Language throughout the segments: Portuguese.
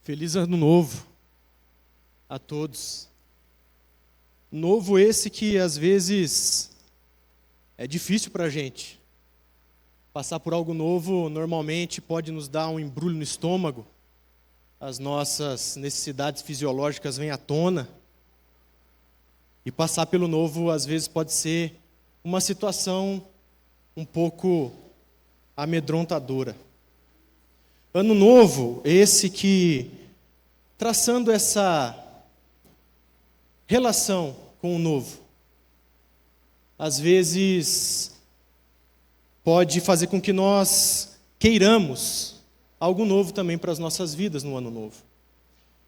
Feliz ano novo a todos. Novo esse que às vezes é difícil para a gente. Passar por algo novo normalmente pode nos dar um embrulho no estômago. As nossas necessidades fisiológicas vêm à tona. E passar pelo novo às vezes pode ser uma situação um pouco amedrontadora. Ano novo, esse que, traçando essa relação com o novo, às vezes pode fazer com que nós queiramos algo novo também para as nossas vidas no ano novo.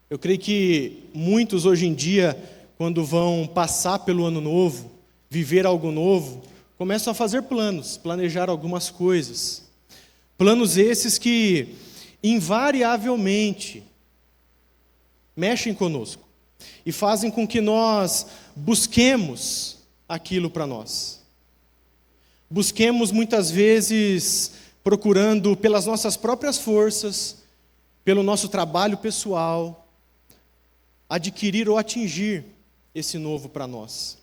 Eu creio que muitos hoje em dia, quando vão passar pelo ano novo, viver algo novo, começam a fazer planos, planejar algumas coisas. Planos esses que invariavelmente mexem conosco e fazem com que nós busquemos aquilo para nós. Busquemos muitas vezes procurando pelas nossas próprias forças, pelo nosso trabalho pessoal, adquirir ou atingir esse novo para nós.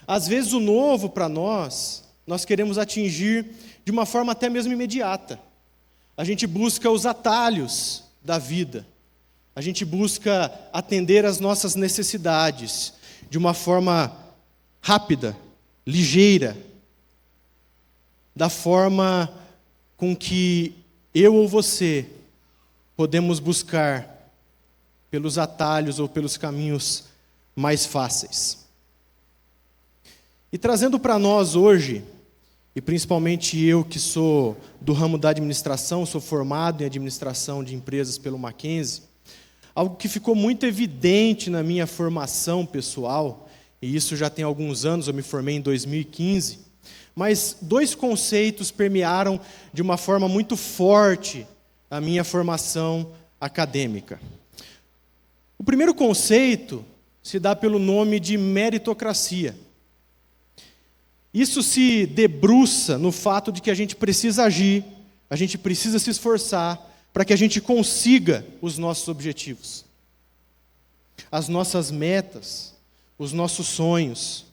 Às vezes o novo para nós queremos atingir de uma forma até mesmo imediata. A gente busca os atalhos da vida. A gente busca atender às nossas necessidades de uma forma rápida, ligeira, da forma com que eu ou você podemos buscar pelos atalhos ou pelos caminhos mais fáceis. E trazendo para nós hoje, e principalmente eu que sou do ramo da administração, sou formado em administração de empresas pelo Mackenzie, algo que ficou muito evidente na minha formação pessoal, e isso já tem alguns anos, eu me formei em 2015, mas dois conceitos permearam de uma forma muito forte a minha formação acadêmica. O primeiro conceito se dá pelo nome de meritocracia. Isso se debruça no fato de que a gente precisa agir, a gente precisa se esforçar para que a gente consiga os nossos objetivos, as nossas metas, os nossos sonhos,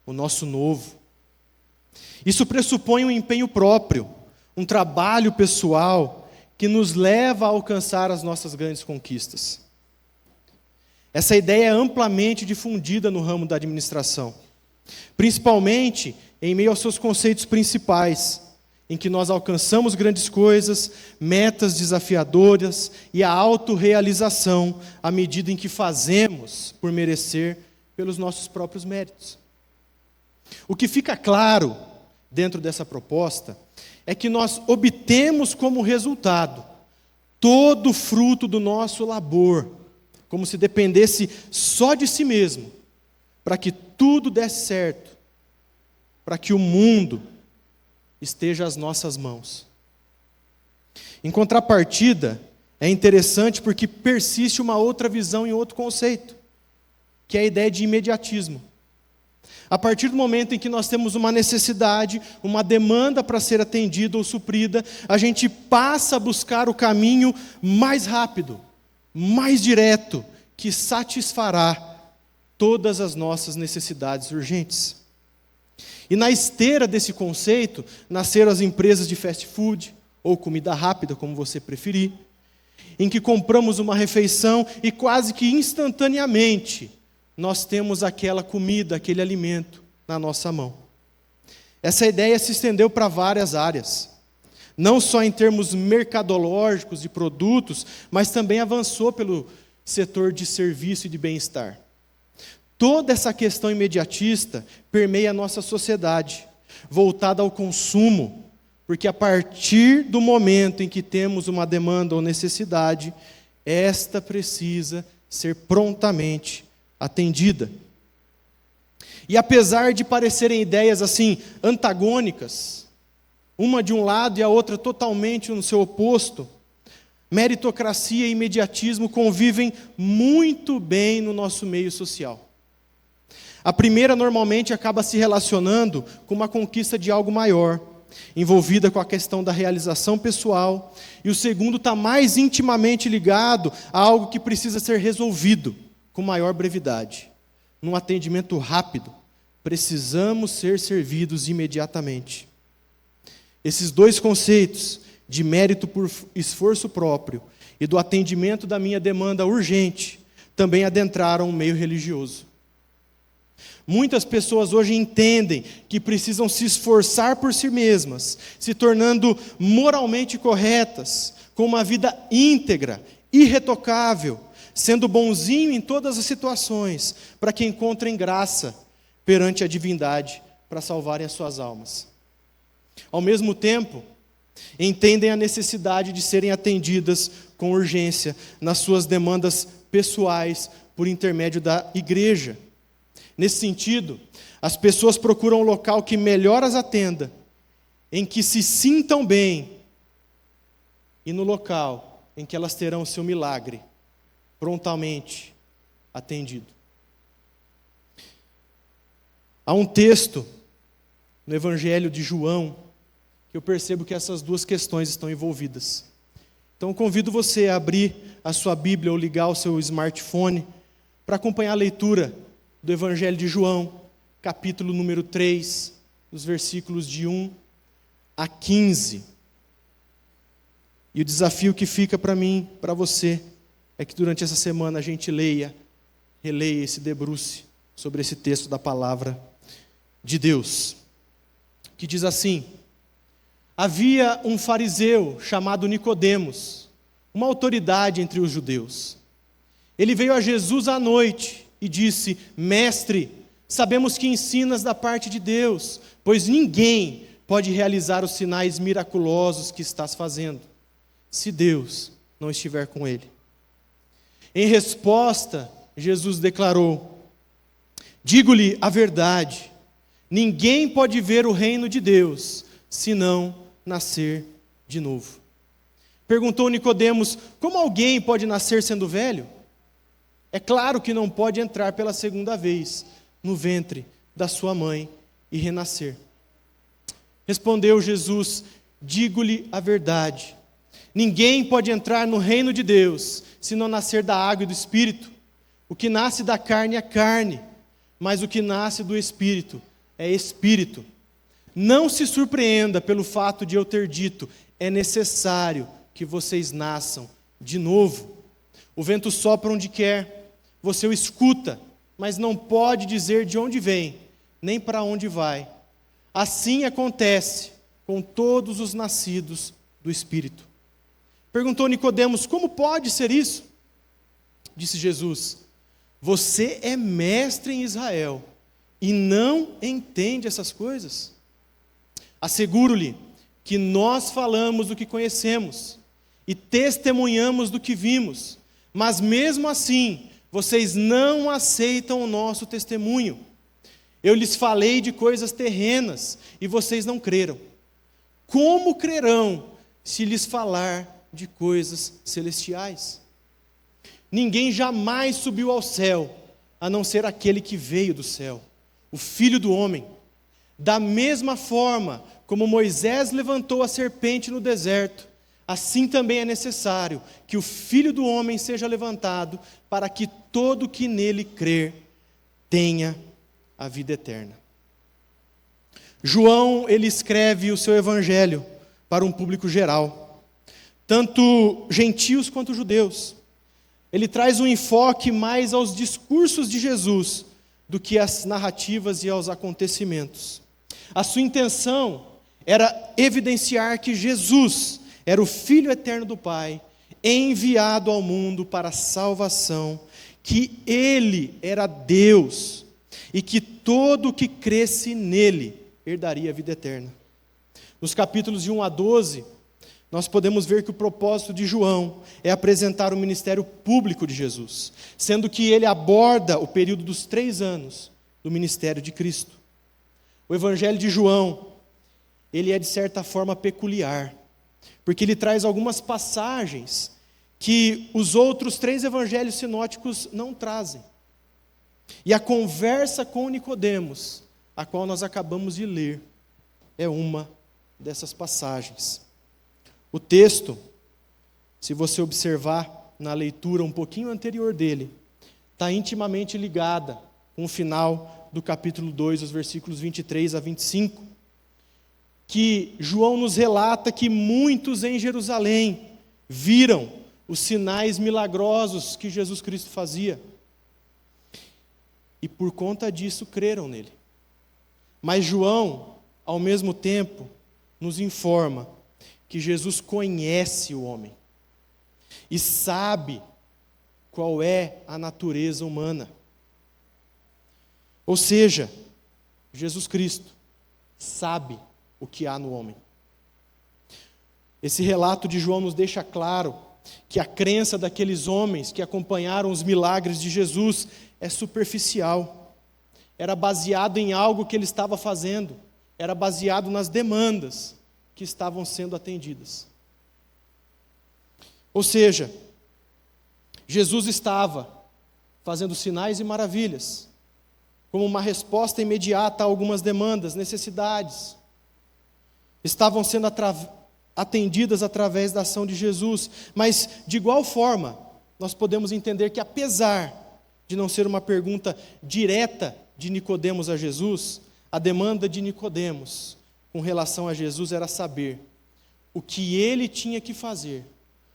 o nosso novo. Isso pressupõe um empenho próprio, um trabalho pessoal que nos leva a alcançar as nossas grandes conquistas. Essa ideia é amplamente difundida no ramo da administração, principalmente em meio aos seus conceitos principais, em que nós alcançamos grandes coisas, metas desafiadoras e a autorrealização à medida em que fazemos por merecer pelos nossos próprios méritos. O que fica claro dentro dessa proposta é que nós obtemos como resultado todo o fruto do nosso labor, como se dependesse só de si mesmo, para que tudo desse certo, para que o mundo esteja às nossas mãos. Em contrapartida, é interessante porque persiste uma outra visão e outro conceito, que é a ideia de imediatismo. A partir do momento em que nós temos uma necessidade, uma demanda para ser atendida ou suprida, a gente passa a buscar o caminho mais rápido, mais direto, que satisfará todas as nossas necessidades urgentes. E na esteira desse conceito, nasceram as empresas de fast food, ou comida rápida, como você preferir, em que compramos uma refeição e quase que instantaneamente nós temos aquela comida, aquele alimento na nossa mão. Essa ideia se estendeu para várias áreas, não só em termos mercadológicos de produtos, mas também avançou pelo setor de serviço e de bem-estar. Toda essa questão imediatista permeia a nossa sociedade, voltada ao consumo, porque a partir do momento em que temos uma demanda ou necessidade, esta precisa ser prontamente atendida. E apesar de parecerem ideias assim antagônicas, uma de um lado e a outra totalmente no seu oposto, meritocracia e imediatismo convivem muito bem no nosso meio social. A primeira normalmente acaba se relacionando com uma conquista de algo maior, envolvida com a questão da realização pessoal, e o segundo está mais intimamente ligado a algo que precisa ser resolvido com maior brevidade. Num atendimento rápido, precisamos ser servidos imediatamente. Esses dois conceitos, de mérito por esforço próprio e do atendimento da minha demanda urgente, também adentraram o meio religioso. Muitas pessoas hoje entendem que precisam se esforçar por si mesmas, se tornando moralmente corretas, com uma vida íntegra, irretocável, sendo bonzinho em todas as situações, para que encontrem graça perante a divindade, para salvarem as suas almas. Ao mesmo tempo, entendem a necessidade de serem atendidas com urgência nas suas demandas pessoais por intermédio da igreja. Nesse sentido, as pessoas procuram um local que melhor as atenda, em que se sintam bem, e no local em que elas terão o seu milagre prontamente atendido. Há um texto no Evangelho de João que eu percebo que essas duas questões estão envolvidas. Então, eu convido você a abrir a sua Bíblia ou ligar o seu smartphone para acompanhar a leitura do Evangelho de João, capítulo número 3, dos versículos de 1 a 15. E o desafio que fica para mim, para você, é que durante essa semana a gente leia, releia e se debruce sobre esse texto da palavra de Deus, que diz assim: havia um fariseu chamado Nicodemos, uma autoridade entre os judeus. Ele veio a Jesus à noite e disse: Mestre, sabemos que ensinas da parte de Deus, pois ninguém pode realizar os sinais miraculosos que estás fazendo, se Deus não estiver com ele. Em resposta, Jesus declarou: digo-lhe a verdade, ninguém pode ver o reino de Deus, se não nascer de novo. Perguntou Nicodemos: como alguém pode nascer sendo velho? É claro que não pode entrar pela segunda vez no ventre da sua mãe e renascer. Respondeu Jesus: digo-lhe a verdade, ninguém pode entrar no reino de Deus se não nascer da água e do Espírito. O que nasce da carne é carne, mas o que nasce do Espírito é Espírito. Não se surpreenda pelo fato de eu ter dito: é necessário que vocês nasçam de novo. O vento sopra onde quer, você o escuta, mas não pode dizer de onde vem, nem para onde vai. Assim acontece com todos os nascidos do Espírito. Perguntou Nicodemos: como pode ser isso? Disse Jesus: você é mestre em Israel e não entende essas coisas? Asseguro-lhe que nós falamos do que conhecemos e testemunhamos do que vimos, mas mesmo assim vocês não aceitam o nosso testemunho. Eu lhes falei de coisas terrenas e vocês não creram. Como crerão se lhes falar de coisas celestiais? Ninguém jamais subiu ao céu, a não ser aquele que veio do céu, o Filho do Homem. Da mesma forma como Moisés levantou a serpente no deserto, assim também é necessário que o Filho do Homem seja levantado, para que todo que nele crer tenha a vida eterna. João, ele escreve o seu evangelho para um público geral, tanto gentios quanto judeus. Ele traz um enfoque mais aos discursos de Jesus do que às narrativas e aos acontecimentos. A sua intenção era evidenciar que Jesus era o Filho eterno do Pai, enviado ao mundo para a salvação, que Ele era Deus e que todo o que cresce nele herdaria a vida eterna. Nos capítulos de 1 a 12, nós podemos ver que o propósito de João é apresentar o ministério público de Jesus, sendo que ele aborda o período dos 3 anos do ministério de Cristo. O Evangelho de João, ele é de certa forma peculiar, porque ele traz algumas passagens que os outros 3 evangelhos sinóticos não trazem. E a conversa com Nicodemos, a qual nós acabamos de ler, é uma dessas passagens. O texto, se você observar na leitura um pouquinho anterior dele, está intimamente ligada com o final do capítulo 2, os versículos 23 a 25, que João nos relata que muitos em Jerusalém viram os sinais milagrosos que Jesus Cristo fazia. E por conta disso creram nele. Mas João, ao mesmo tempo, nos informa que Jesus conhece o homem e sabe qual é a natureza humana. Ou seja, Jesus Cristo sabe o que há no homem. Esse relato de João nos deixa claro que a crença daqueles homens que acompanharam os milagres de Jesus é superficial. Era baseado em algo que ele estava fazendo, era baseado nas demandas que estavam sendo atendidas. Ou seja, Jesus estava fazendo sinais e maravilhas, como uma resposta imediata a algumas demandas, necessidades. Estavam sendo atendidas através da ação de Jesus, mas de igual forma, nós podemos entender que apesar de não ser uma pergunta direta de Nicodemos a Jesus, a demanda de Nicodemos com relação a Jesus era saber o que ele tinha que fazer,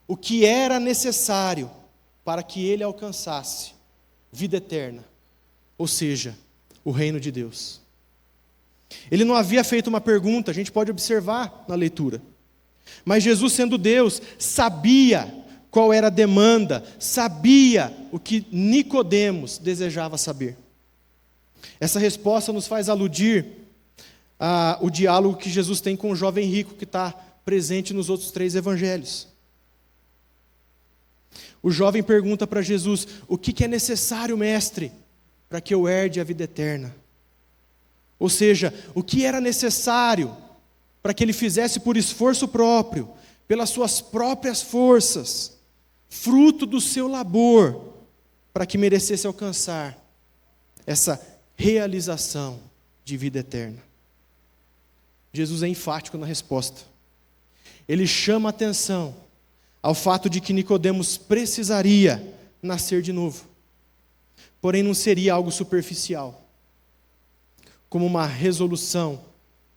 o que era necessário para que ele alcançasse vida eterna, ou seja, o reino de Deus. Ele não havia feito uma pergunta, a gente pode observar na leitura, mas Jesus, sendo Deus, sabia qual era a demanda, sabia o que Nicodemos desejava saber. Essa resposta nos faz aludir ao diálogo que Jesus tem com o jovem rico, que está presente nos outros 3 evangelhos. O jovem pergunta para Jesus: o que é necessário, mestre, para que eu herde a vida eterna? Ou seja, o que era necessário para que ele fizesse por esforço próprio, pelas suas próprias forças, fruto do seu labor, para que merecesse alcançar essa realização de vida eterna. Jesus é enfático na resposta. Ele chama a atenção ao fato de que Nicodemos precisaria nascer de novo. Porém, não seria algo superficial, como uma resolução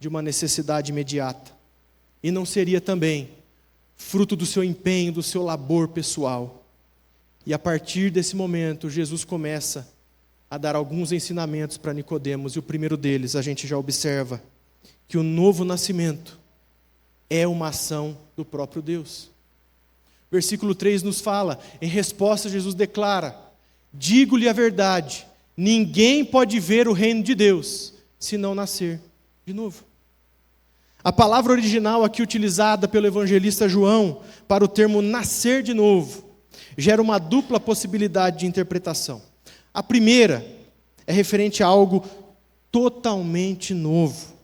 de uma necessidade imediata. E não seria também fruto do seu empenho, do seu labor pessoal. E a partir desse momento, Jesus começa a dar alguns ensinamentos para Nicodemos, e o primeiro deles, a gente já observa, que o novo nascimento é uma ação do próprio Deus. Versículo 3 nos fala, em resposta Jesus declara: digo-lhe a verdade, ninguém pode ver o reino de Deus se não nascer de novo. A palavra original aqui utilizada pelo evangelista João para o termo nascer de novo gera uma dupla possibilidade de interpretação. A primeira é referente a algo totalmente novo,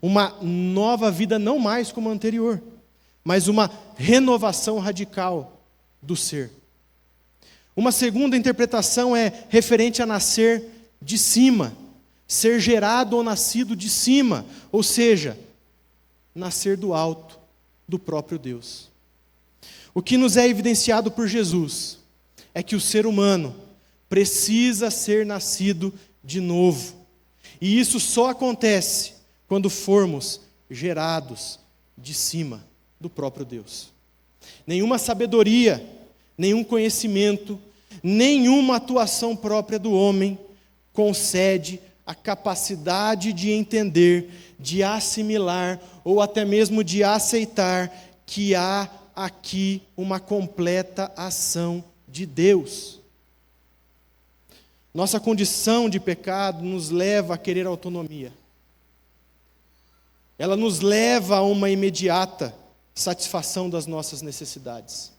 uma nova vida não mais como a anterior, mas uma renovação radical do ser. Uma segunda interpretação é referente a nascer de cima, ser gerado ou nascido de cima, ou seja, nascer do alto, do próprio Deus. O que nos é evidenciado por Jesus é que o ser humano precisa ser nascido de novo. E isso só acontece quando formos gerados de cima do próprio Deus. Nenhuma sabedoria, nenhum conhecimento, nenhuma atuação própria do homem concede a capacidade de entender, de assimilar ou até mesmo de aceitar que há aqui uma completa ação de Deus. Nossa condição de pecado nos leva a querer autonomia. Ela nos leva a uma imediata satisfação das nossas necessidades.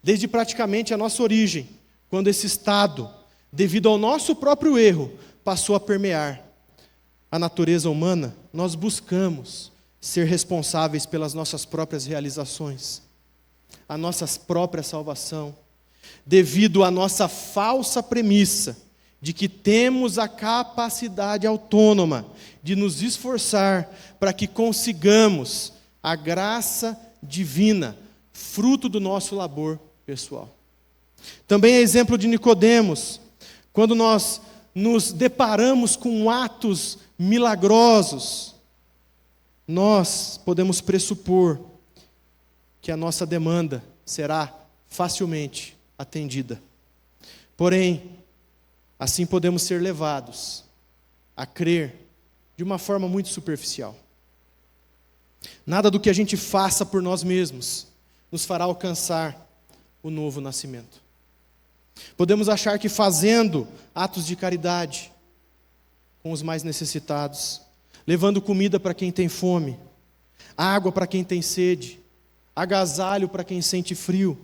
Desde praticamente a nossa origem, quando esse estado, devido ao nosso próprio erro, passou a permear a natureza humana, nós buscamos ser responsáveis pelas nossas próprias realizações, a nossa própria salvação, devido à nossa falsa premissa de que temos a capacidade autônoma de nos esforçar para que consigamos a graça divina, fruto do nosso labor pessoal. Também é exemplo de Nicodemos, quando nós nos deparamos com atos milagrosos, nós podemos pressupor que a nossa demanda será facilmente atendida. Porém, assim podemos ser levados a crer de uma forma muito superficial. Nada do que a gente faça por nós mesmos nos fará alcançar o novo nascimento. Podemos achar que fazendo atos de caridade com os mais necessitados, levando comida para quem tem fome, água para quem tem sede, agasalho para quem sente frio,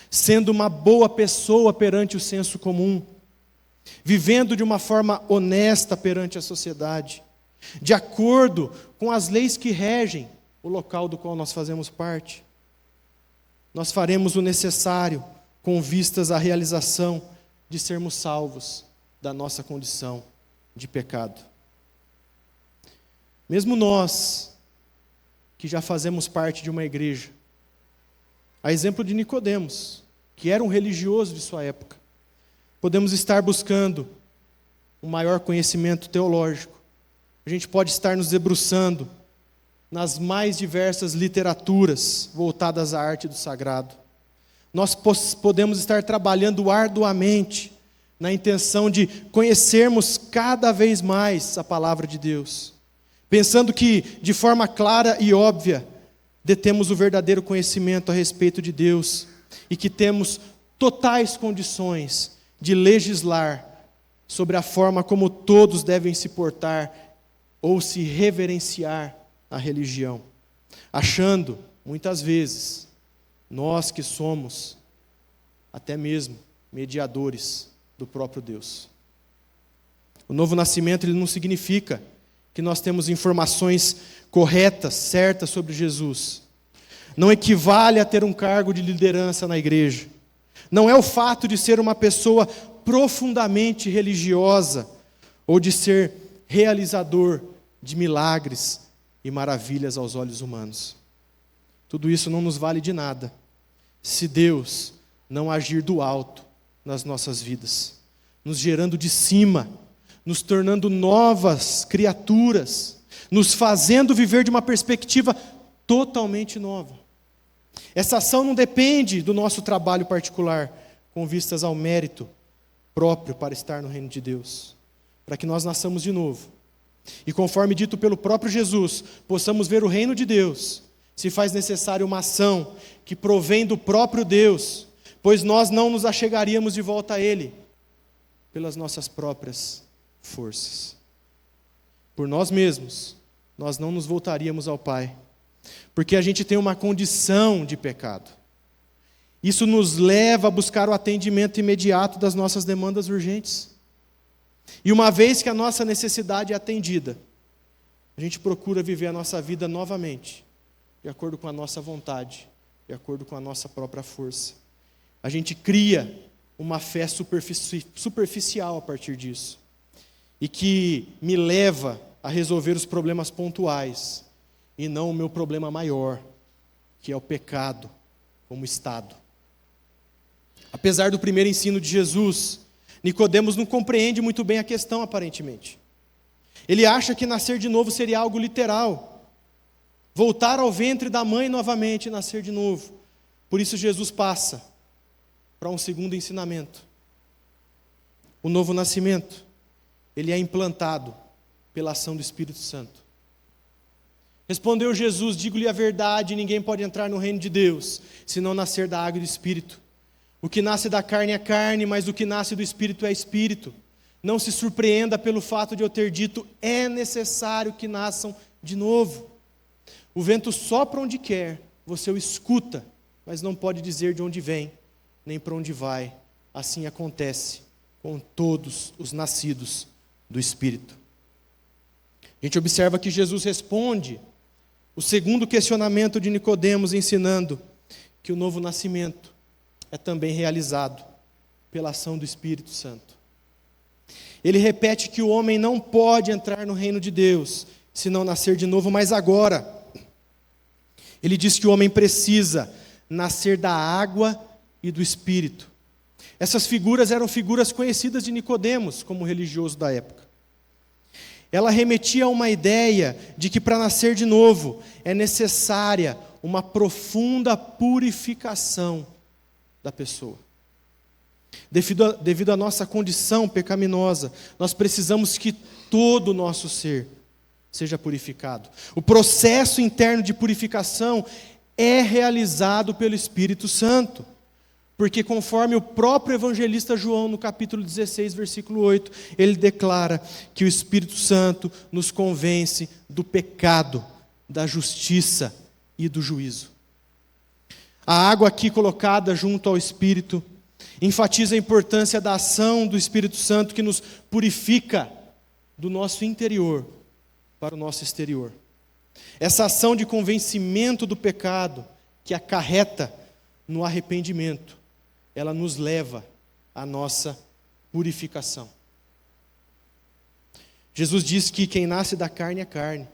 sendo uma boa pessoa perante o senso comum, vivendo de uma forma honesta perante a sociedade, de acordo com as leis que regem o local do qual nós fazemos parte, nós faremos o necessário com vistas à realização de sermos salvos da nossa condição de pecado. Mesmo nós, que já fazemos parte de uma igreja, a exemplo de Nicodemos, que era um religioso de sua época, podemos estar buscando um maior conhecimento teológico. A gente pode estar nos debruçando nas mais diversas literaturas voltadas à arte do sagrado. Nós podemos estar trabalhando arduamente na intenção de conhecermos cada vez mais a palavra de Deus, pensando que, de forma clara e óbvia, detemos o verdadeiro conhecimento a respeito de Deus e que temos totais condições de legislar sobre a forma como todos devem se portar ou se reverenciar a religião, achando, muitas vezes, nós que somos até mesmo mediadores do próprio Deus. O novo nascimento ele não significa que nós temos informações corretas, certas sobre Jesus. Não equivale a ter um cargo de liderança na igreja. Não é o fato de ser uma pessoa profundamente religiosa ou de ser realizador de milagres e maravilhas aos olhos humanos. Tudo isso não nos vale de nada se Deus não agir do alto nas nossas vidas, nos gerando de cima, nos tornando novas criaturas, nos fazendo viver de uma perspectiva totalmente nova. Essa ação não depende do nosso trabalho particular, com vistas ao mérito próprio para estar no reino de Deus, para que nós nasçamos de novo. E conforme dito pelo próprio Jesus, possamos ver o reino de Deus, se faz necessário uma ação que provém do próprio Deus, pois nós não nos achegaríamos de volta a Ele pelas nossas próprias forças. Por nós mesmos, nós não nos voltaríamos ao Pai, porque a gente tem uma condição de pecado. Isso nos leva a buscar o atendimento imediato das nossas demandas urgentes. E uma vez que a nossa necessidade é atendida, a gente procura viver a nossa vida novamente, de acordo com a nossa vontade, de acordo com a nossa própria força. A gente cria uma fé superficial a partir disso, e que me leva a resolver os problemas pontuais, e não o meu problema maior, que é o pecado como estado. Apesar do primeiro ensino de Jesus, Nicodemos não compreende muito bem a questão, aparentemente. Ele acha que nascer de novo seria algo literal. Voltar ao ventre da mãe novamente e nascer de novo. Por isso Jesus passa para um segundo ensinamento. O novo nascimento, ele é implantado pela ação do Espírito Santo. Respondeu Jesus: digo-lhe a verdade, ninguém pode entrar no reino de Deus, se não nascer da água e do Espírito. O que nasce da carne é carne, mas o que nasce do Espírito é Espírito. Não se surpreenda pelo fato de eu ter dito, é necessário que nasçam de novo. O vento sopra onde quer, você o escuta, mas não pode dizer de onde vem, nem para onde vai. Assim acontece com todos os nascidos do Espírito. A gente observa que Jesus responde o segundo questionamento de Nicodemos, ensinando que o novo nascimento é também realizado pela ação do Espírito Santo. Ele repete que o homem não pode entrar no reino de Deus, se não nascer de novo, mas agora. Ele diz que o homem precisa nascer da água e do Espírito. Essas figuras eram figuras conhecidas de Nicodemos, como religioso da época. Ela remetia a uma ideia de que para nascer de novo é necessária uma profunda purificação da pessoa. Devido à nossa condição pecaminosa, nós precisamos que todo o nosso ser seja purificado. O processo interno de purificação é realizado pelo Espírito Santo, porque conforme o próprio evangelista João, no capítulo 16, versículo 8, ele declara que o Espírito Santo nos convence do pecado, da justiça e do juízo. A água aqui colocada junto ao Espírito enfatiza a importância da ação do Espírito Santo que nos purifica do nosso interior para o nosso exterior. Essa ação de convencimento do pecado que acarreta no arrependimento, ela nos leva à nossa purificação. Jesus diz que quem nasce da carne é carne.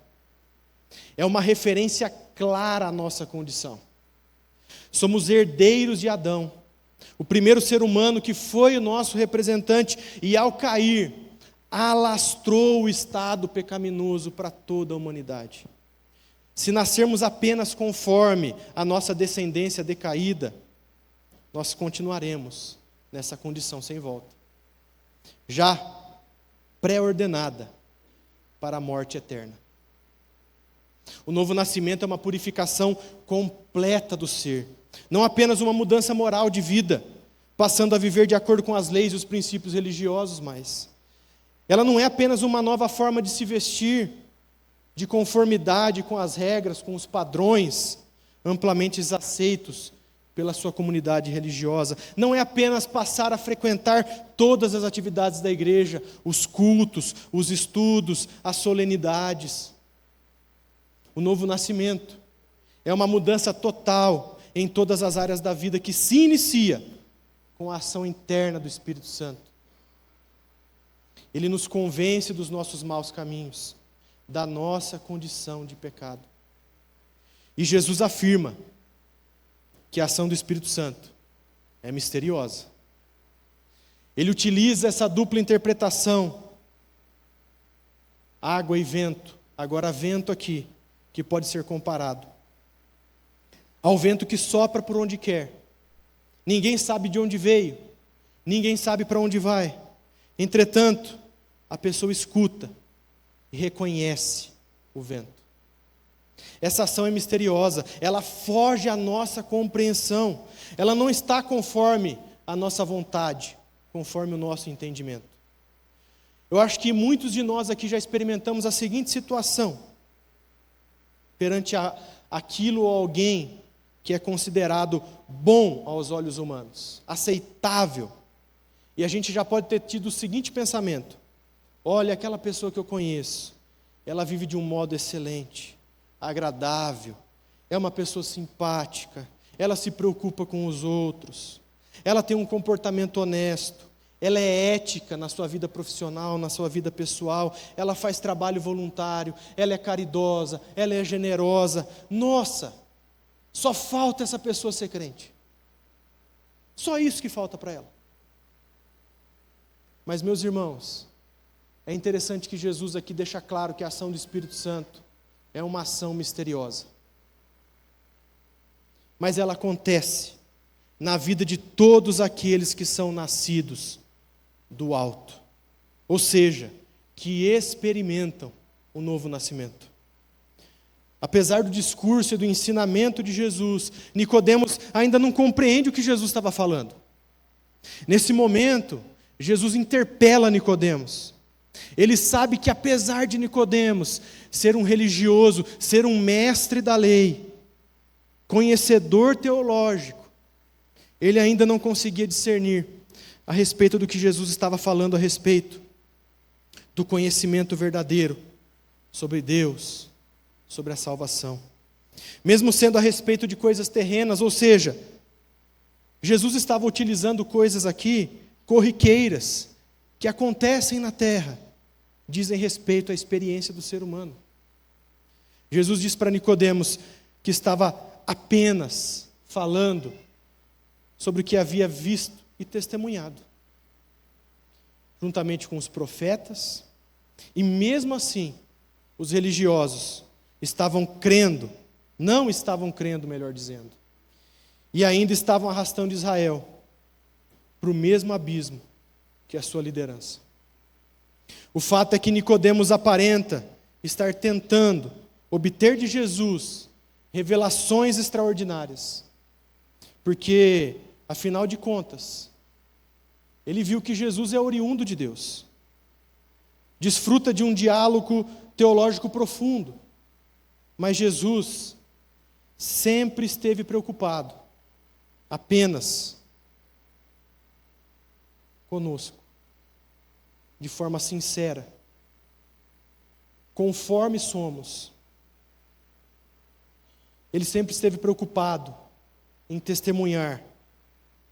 É uma referência clara à nossa condição. Somos herdeiros de Adão, o primeiro ser humano que foi o nosso representante e, ao cair, alastrou o estado pecaminoso para toda a humanidade. Se nascermos apenas conforme a nossa descendência decaída, nós continuaremos nessa condição sem volta, já pré-ordenada para a morte eterna. O novo nascimento é uma purificação completa do ser, não apenas uma mudança moral de vida, passando a viver de acordo com as leis e os princípios religiosos, mas ela não é apenas uma nova forma de se vestir, de conformidade com as regras, com os padrões amplamente aceitos pela sua comunidade religiosa. Não é apenas passar a frequentar todas as atividades da igreja, os cultos, os estudos, as solenidades. O novo nascimento é uma mudança total em todas as áreas da vida que se inicia com a ação interna do Espírito Santo. Ele nos convence dos nossos maus caminhos, da nossa condição de pecado. E Jesus afirma que a ação do Espírito Santo é misteriosa. Ele utiliza essa dupla interpretação, água e vento, agora vento aqui, que pode ser comparado ao vento que sopra por onde quer. Ninguém sabe de onde veio, ninguém sabe para onde vai. Entretanto, a pessoa escuta e reconhece o vento. Essa ação é misteriosa, ela foge à nossa compreensão, ela não está conforme a nossa vontade, conforme o nosso entendimento. Eu acho que muitos de nós aqui já experimentamos a seguinte situação, perante aquilo ou alguém que é considerado bom aos olhos humanos, aceitável, e a gente já pode ter tido o seguinte pensamento: olha, aquela pessoa que eu conheço, ela vive de um modo excelente, agradável, é uma pessoa simpática, ela se preocupa com os outros, ela tem um comportamento honesto, ela é ética na sua vida profissional, na sua vida pessoal, ela faz trabalho voluntário, ela é caridosa, ela é generosa. Nossa, só falta essa pessoa ser crente. Só isso que falta para ela. Mas, meus irmãos, é interessante que Jesus aqui deixa claro que a ação do Espírito Santo é uma ação misteriosa. Mas ela acontece na vida de todos aqueles que são nascidos do alto, ou seja, que experimentam o novo nascimento. Apesar do discurso e do ensinamento de Jesus, Nicodemos ainda não compreende o que Jesus estava falando. Nesse momento, Jesus interpela Nicodemos. Ele sabe que apesar de Nicodemos ser um religioso, ser um mestre da lei, conhecedor teológico, ele ainda não conseguia discernir a respeito do que Jesus estava falando a respeito do conhecimento verdadeiro sobre Deus, sobre a salvação. Mesmo sendo a respeito de coisas terrenas, ou seja, Jesus estava utilizando coisas aqui corriqueiras, que acontecem na terra dizem respeito à experiência do ser humano. Jesus disse para Nicodemos que estava apenas falando sobre o que havia visto e testemunhado, juntamente com os profetas, e mesmo assim, os religiosos estavam crendo, não estavam crendo, melhor dizendo, e ainda estavam arrastando Israel para o mesmo abismo que a sua liderança. O fato é que Nicodemos aparenta estar tentando obter de Jesus revelações extraordinárias, porque, afinal de contas, ele viu que Jesus é oriundo de Deus, desfruta de um diálogo teológico profundo, mas Jesus sempre esteve preocupado apenas conosco, de forma sincera, conforme somos. Ele sempre esteve preocupado em testemunhar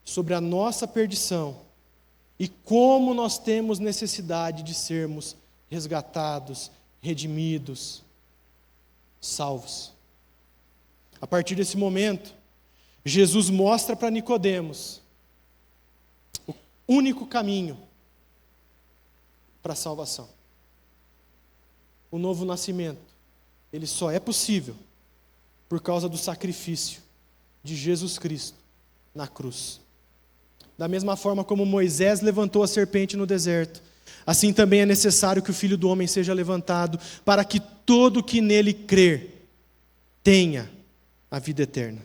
sobre a nossa perdição e como nós temos necessidade de sermos resgatados, redimidos, salvos. A partir desse momento, Jesus mostra para Nicodemos o único caminho para a salvação. O novo nascimento, ele só é possível por causa do sacrifício de Jesus Cristo na cruz. Da mesma forma como Moisés levantou a serpente no deserto, assim também é necessário que o Filho do Homem seja levantado, para que todo que nele crer tenha a vida eterna.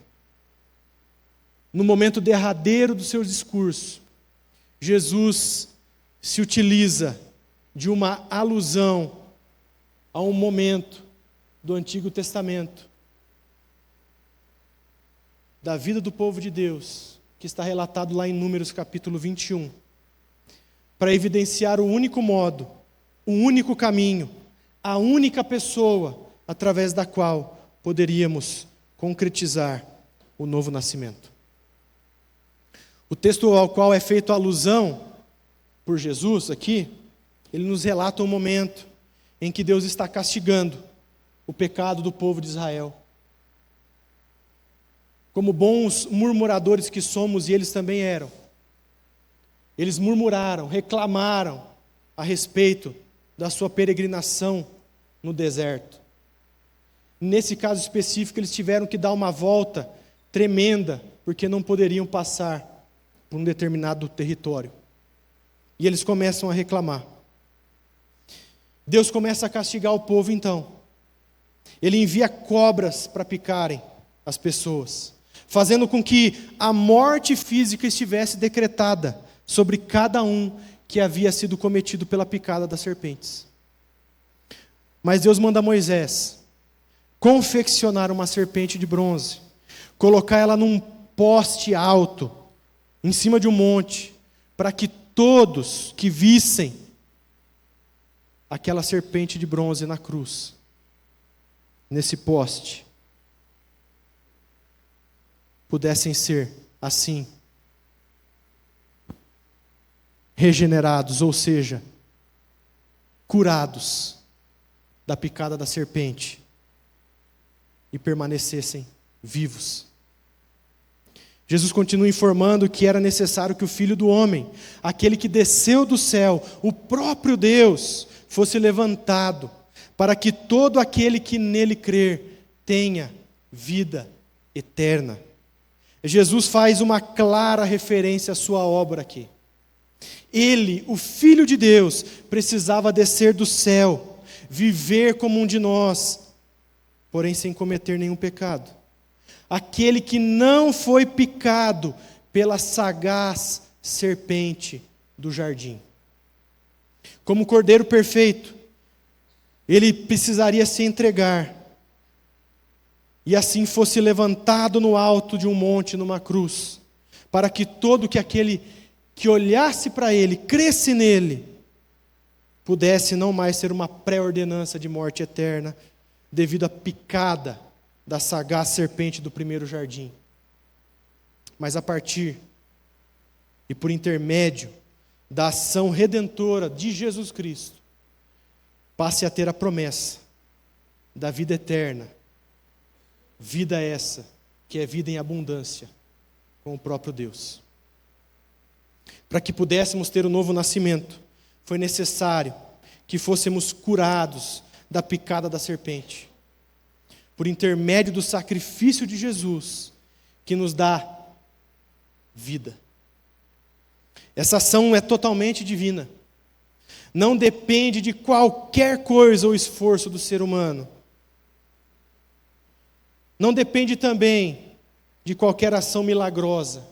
No momento derradeiro do seu discurso, Jesus se utiliza de uma alusão a um momento do Antigo Testamento, da vida do povo de Deus, que está relatado lá em Números capítulo 21, para evidenciar o único modo, o único caminho, a única pessoa através da qual poderíamos concretizar o novo nascimento. O texto ao qual é feita alusão por Jesus aqui, ele nos relata um momento em que Deus está castigando o pecado do povo de Israel. Como bons murmuradores que somos, e eles também eram, eles murmuraram, reclamaram a respeito da sua peregrinação no deserto. Nesse caso específico, eles tiveram que dar uma volta tremenda, porque não poderiam passar por um determinado território. E eles começam a reclamar. Deus começa a castigar o povo então. Ele envia cobras para picarem as pessoas, fazendo com que a morte física estivesse decretada sobre cada um que havia sido cometido pela picada das serpentes. Mas Deus manda Moisés confeccionar uma serpente de bronze, colocar ela num poste alto, em cima de um monte, para que todos que vissem aquela serpente de bronze na cruz, nesse poste, pudessem ser, assim, regenerados, ou seja, curados da picada da serpente e permanecessem vivos. Jesus continua informando que era necessário que o Filho do Homem, aquele que desceu do céu, o próprio Deus, fosse levantado, para que todo aquele que nele crer tenha vida eterna. Jesus faz uma clara referência à sua obra aqui. Ele, o Filho de Deus, precisava descer do céu, viver como um de nós, porém sem cometer nenhum pecado. Aquele que não foi picado pela sagaz serpente do jardim. Como cordeiro perfeito, ele precisaria se entregar, e assim fosse levantado no alto de um monte, numa cruz, para que todo aquele que olhasse para ele, cresce nele, pudesse não mais ser uma pré-ordenança de morte eterna, devido à picada da sagaz serpente do primeiro jardim. Mas a partir e por intermédio da ação redentora de Jesus Cristo, passe a ter a promessa da vida eterna, vida essa que é vida em abundância com o próprio Deus. Para que pudéssemos ter o novo nascimento, foi necessário que fôssemos curados da picada da serpente, por intermédio do sacrifício de Jesus, que nos dá vida. Essa ação é totalmente divina. Não depende de qualquer coisa ou esforço do ser humano. Não depende também de qualquer ação milagrosa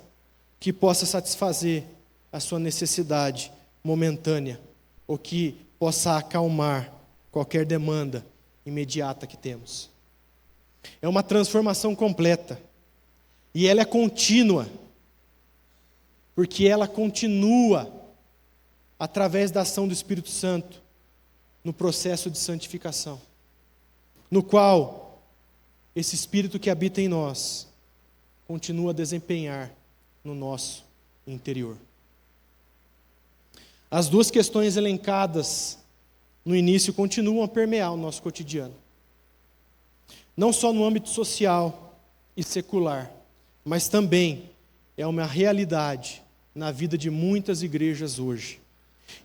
que possa satisfazer a sua necessidade momentânea ou que possa acalmar qualquer demanda imediata que temos. É uma transformação completa e ela é contínua, porque ela continua através da ação do Espírito Santo no processo de santificação, no qual esse Espírito que habita em nós continua a desempenhar no nosso interior. As duas questões elencadas no início continuam a permear o nosso cotidiano, não só no âmbito social e secular, mas também é uma realidade na vida de muitas igrejas hoje.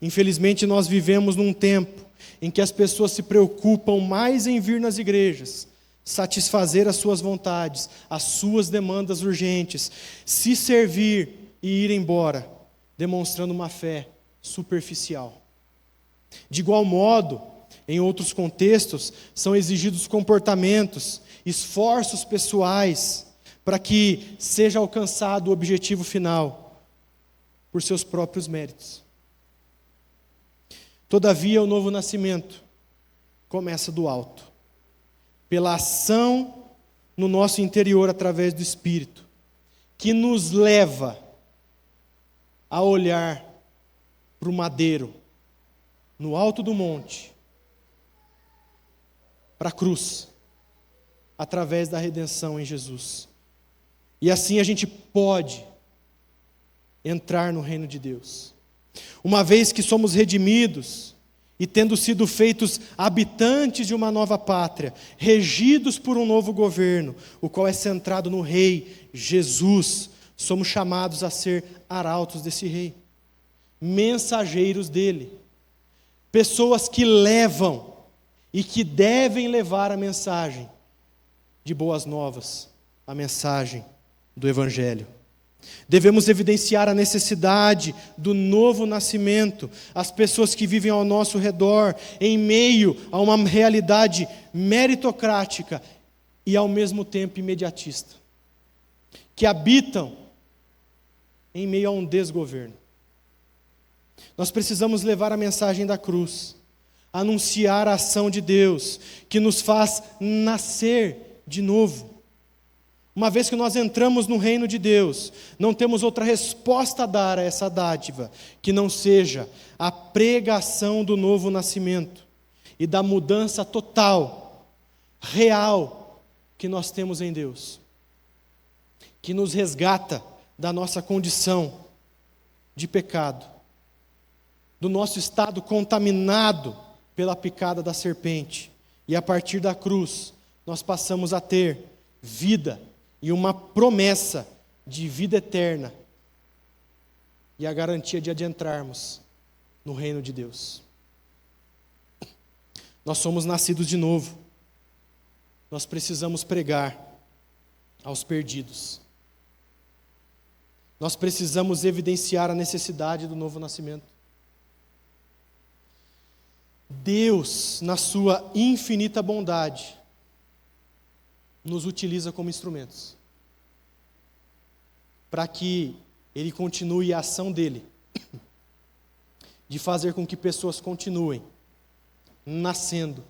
Infelizmente, nós vivemos num tempo em que as pessoas se preocupam mais em vir nas igrejas, satisfazer as suas vontades, as suas demandas urgentes, se servir e ir embora, demonstrando uma fé superficial. De igual modo, em outros contextos, são exigidos comportamentos, esforços pessoais, para que seja alcançado o objetivo final, por seus próprios méritos. Todavia, o novo nascimento começa do alto, pela ação no nosso interior através do Espírito, que nos leva a olhar para o madeiro, no alto do monte, para a cruz, através da redenção em Jesus. E assim a gente pode entrar no reino de Deus. Uma vez que somos redimidos e tendo sido feitos habitantes de uma nova pátria, regidos por um novo governo, o qual é centrado no Rei Jesus, somos chamados a ser arautos desse Rei, mensageiros dele, pessoas que levam e que devem levar a mensagem de boas novas, a mensagem do Evangelho. Devemos evidenciar a necessidade do novo nascimento, as pessoas que vivem ao nosso redor, em meio a uma realidade meritocrática e ao mesmo tempo imediatista, que habitam em meio a um desgoverno. Nós precisamos levar a mensagem da cruz, anunciar a ação de Deus, que nos faz nascer de novo. Uma vez que nós entramos no reino de Deus, não temos outra resposta a dar a essa dádiva, que não seja a pregação do novo nascimento e da mudança total, real, que nós temos em Deus, que nos resgata da nossa condição de pecado, do nosso estado contaminado pela picada da serpente, e a partir da cruz, nós passamos a ter vida e uma promessa de vida eterna e a garantia de adentrarmos no reino de Deus. Nós somos nascidos de novo. Nós precisamos pregar aos perdidos. Nós precisamos evidenciar a necessidade do novo nascimento. Deus, na sua infinita bondade, nos utiliza como instrumentos, para que Ele continue a ação dEle, de fazer com que pessoas continuem nascendo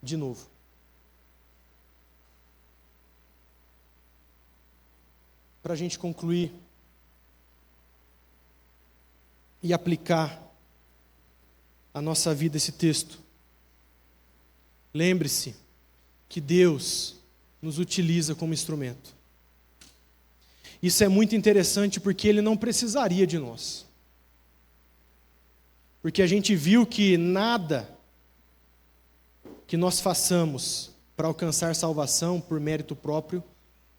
de novo. Para a gente concluir e aplicar a nossa vida esse texto, lembre-se que Deus nos utiliza como instrumento. Isso é muito interessante porque Ele não precisaria de nós. porque a gente viu que nada que nós façamos para alcançar salvação por mérito próprio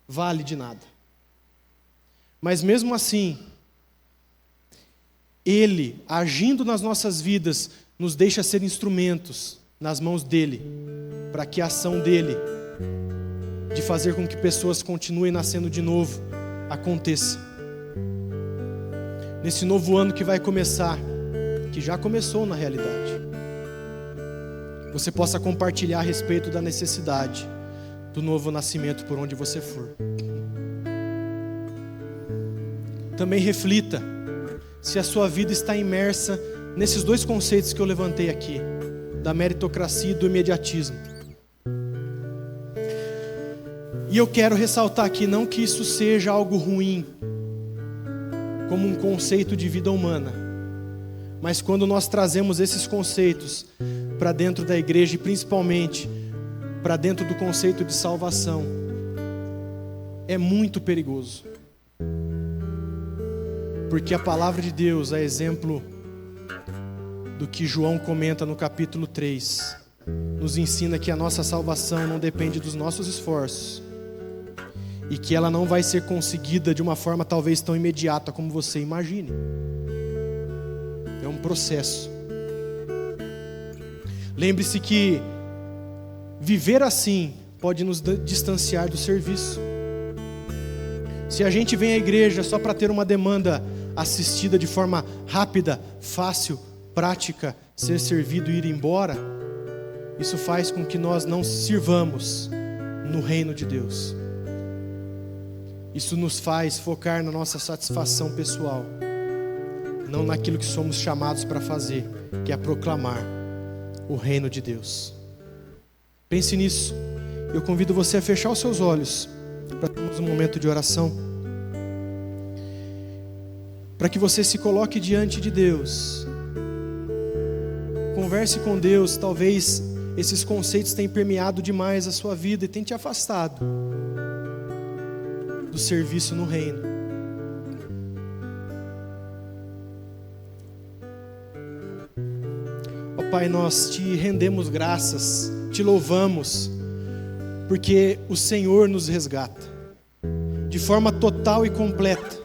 vale de nada. Mas mesmo assim, Ele, agindo nas nossas vidas, nos deixa ser instrumentos nas mãos dEle, para que a ação dEle, de fazer com que pessoas continuem nascendo de novo, aconteça. Nesse novo ano que vai começar, que já começou na realidade, você possa compartilhar a respeito da necessidade do novo nascimento por onde você for. Também reflita se a sua vida está imersa nesses dois conceitos que eu levantei aqui, da meritocracia e do imediatismo. E eu quero ressaltar aqui, não que isso seja algo ruim, como um conceito de vida humana, mas quando nós trazemos esses conceitos para dentro da igreja e principalmente para dentro do conceito de salvação, é muito perigoso. Porque a palavra de Deus, a exemplo do que João comenta no capítulo 3, nos ensina que a nossa salvação não depende dos nossos esforços e que ela não vai ser conseguida de uma forma talvez tão imediata como você imagine. É um processo. Lembre-se que viver assim pode nos distanciar do serviço. Se a gente vem à igreja só para ter uma demanda assistida de forma rápida, fácil, prática, ser servido e ir embora, isso faz com que nós não sirvamos no reino de Deus. Isso nos faz focar na nossa satisfação pessoal, não naquilo que somos chamados para fazer, que é proclamar o reino de Deus. Pense nisso. Eu convido você a fechar os seus olhos para termos um momento de oração, para que você se coloque diante de Deus, converse com Deus. Talvez esses conceitos tenham permeado demais a sua vida e tenham te afastado do serviço no reino. Ó Pai, nós te rendemos graças, te louvamos, porque o Senhor nos resgata de forma total e completa,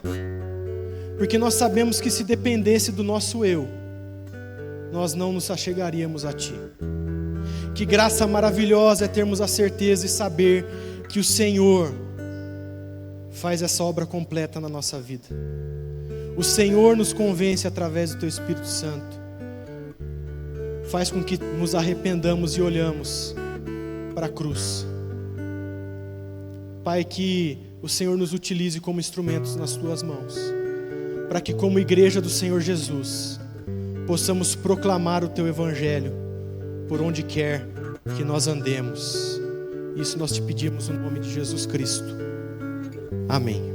porque nós sabemos que se dependesse do nosso eu, nós não nos achegaríamos a Ti. Que graça maravilhosa é termos a certeza e saber que o Senhor faz essa obra completa na nossa vida. O Senhor nos convence através do Teu Espírito Santo, faz com que nos arrependamos e olhamos para a cruz. Pai, que o Senhor nos utilize como instrumentos nas Tuas mãos, para que como igreja do Senhor Jesus, possamos proclamar o Teu Evangelho por onde quer que nós andemos. Isso nós te pedimos no nome de Jesus Cristo. Amém.